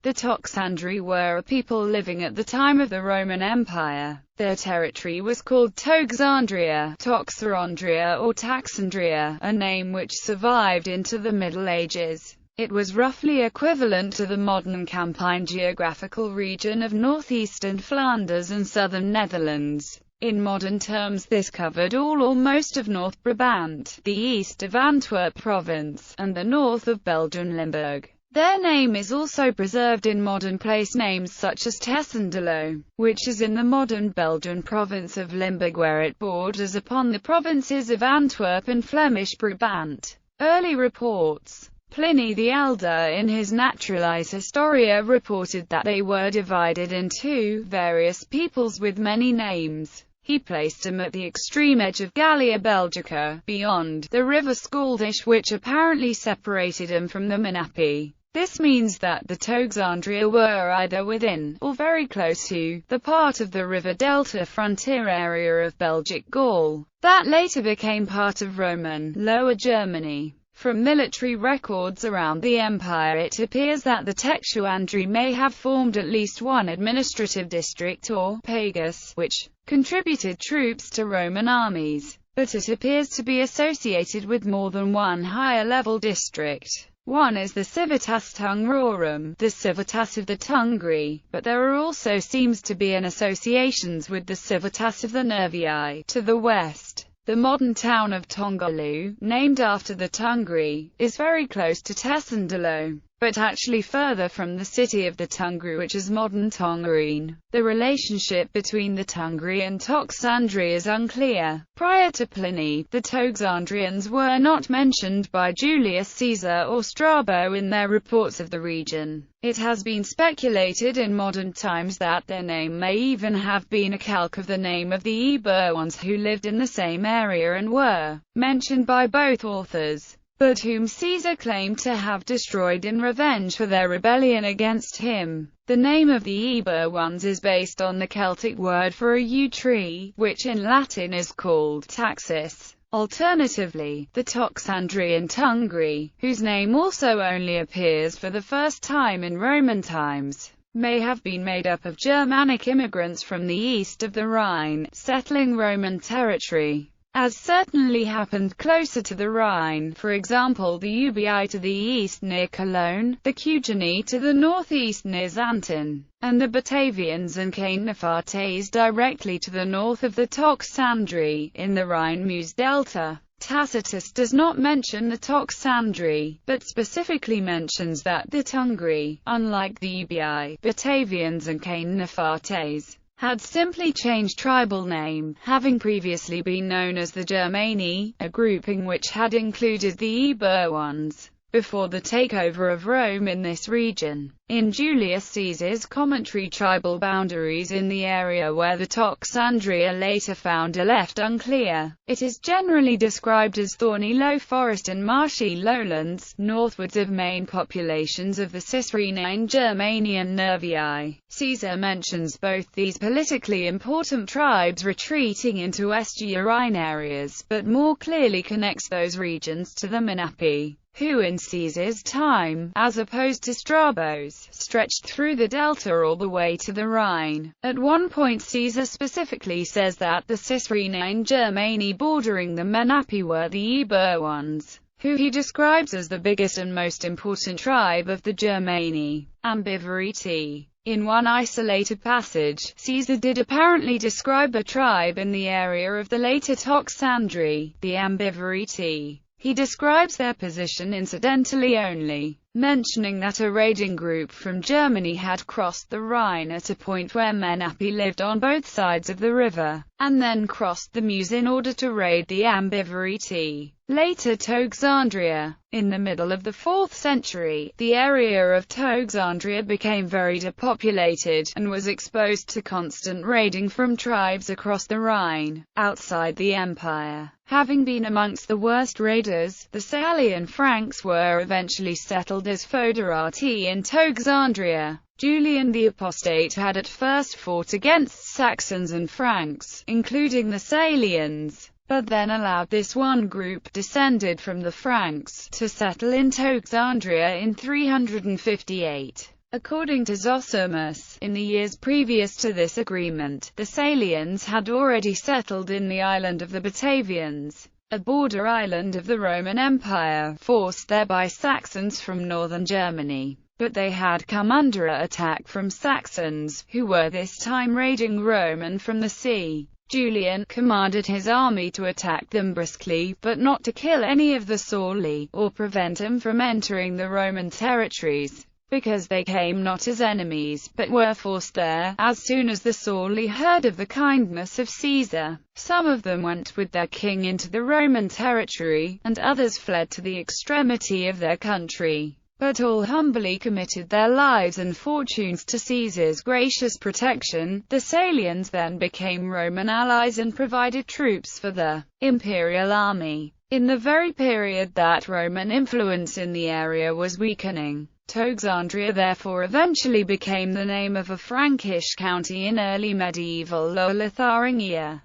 The Toxandri were a people living at the time of the Roman Empire. Their territory was called Toxandria, Toxandria or Taxandria, a name which survived into the Middle Ages. It was roughly equivalent to the modern Campine geographical region of northeastern Flanders and southern Netherlands. In modern terms, this covered all or most of North Brabant, the east of Antwerp province, and the north of Belgian Limburg. Their name is also preserved in modern place names such as Tersendelo, which is in the modern Belgian province of Limburg where it borders upon the provinces of Antwerp and Flemish Brabant. Early reports. Pliny the Elder in his Naturalis Historia reported that they were divided into various peoples with many names. He placed them at the extreme edge of Gallia Belgica, beyond the river Scaldish, which apparently separated them from the Menapi. This means that the Toxandria were either within, or very close to, the part of the river delta frontier area of Belgic Gaul, that later became part of Roman Lower Germany. From military records around the empire it appears that the Toxandri may have formed at least one administrative district or pagus, which contributed troops to Roman armies, but it appears to be associated with more than one higher-level district. One is the Civitas Tungrorum, the Civitas of the Tungri, but there also seems to be an associations with the Civitas of the Nervii to the west. The modern town of Tongolu, named after the Tungri, is very close to Tersendelo, but actually further from the city of the Tungri, which is modern Tongarine. The relationship between the Tungri and Toxandri is unclear. Prior to Pliny, the Toxandrians were not mentioned by Julius Caesar or Strabo in their reports of the region. It has been speculated in modern times that their name may even have been a calque of the name of the Eburones who lived in the same area and were mentioned by both authors, but whom Caesar claimed to have destroyed in revenge for their rebellion against him. The name of the Eburones is based on the Celtic word for a yew tree, which in Latin is called taxus. Alternatively, the Toxandrian Tungri, whose name also only appears for the first time in Roman times, may have been made up of Germanic immigrants from the east of the Rhine, settling Roman territory, as certainly happened closer to the Rhine, for example the Ubii to the east near Cologne, the Cugini to the northeast near Xanten, and the Batavians and Caenophartes directly to the north of the Toxandri, in the Rhine-Meuse delta. Tacitus does not mention the Toxandri, but specifically mentions that the Tungri, unlike the Ubii, Batavians and Caenophartes, had simply changed tribal name, having previously been known as the Germani, a grouping which had included the Eburones, before the takeover of Rome in this region. In Julius Caesar's commentary, tribal boundaries in the area where the Toxandria later found are left unclear. It is generally described as thorny low forest and marshy lowlands, northwards of main populations of the Cicerine Germani and Nervii. Caesar mentions both these politically important tribes retreating into estuarine areas, but more clearly connects those regions to the Menapi, who in Caesar's time, as opposed to Strabo's, stretched through the delta all the way to the Rhine. At one point Caesar specifically says that the Cicerine Germani bordering the Menapi were the Eburones, who he describes as the biggest and most important tribe of the Germani, Ambiveriti. In one isolated passage, Caesar did apparently describe a tribe in the area of the later Toxandri, the Ambiveriti. He describes their position incidentally only, mentioning that a raiding group from Germany had crossed the Rhine at a point where Menapi lived on both sides of the river, and then crossed the Meuse in order to raid the Ambiveriti, later Toxandria. In the middle of the 4th century, the area of Toxandria became very depopulated, and was exposed to constant raiding from tribes across the Rhine, outside the empire. Having been amongst the worst raiders, the Salian Franks were eventually settled as foederati in Toxandria. Julian the Apostate had at first fought against Saxons and Franks, including the Salians, but then allowed this one group, descended from the Franks, to settle in Toxandria in 358. According to Zosimus, in the years previous to this agreement, the Salians had already settled in the island of the Batavians, a border island of the Roman Empire, forced there by Saxons from northern Germany. But they had come under attack from Saxons, who were this time raiding Rome and from the sea. Julian commanded his army to attack them briskly, but not to kill any of the Sauli, or prevent them from entering the Roman territories, because they came not as enemies, but were forced there. As soon as the Sauli heard of the kindness of Caesar, some of them went with their king into the Roman territory, and others fled to the extremity of their country. But all humbly committed their lives and fortunes to Caesar's gracious protection. The Salians then became Roman allies and provided troops for the imperial army. In the very period that Roman influence in the area was weakening, Toxandria therefore eventually became the name of a Frankish county in early medieval Lower Lotharingia.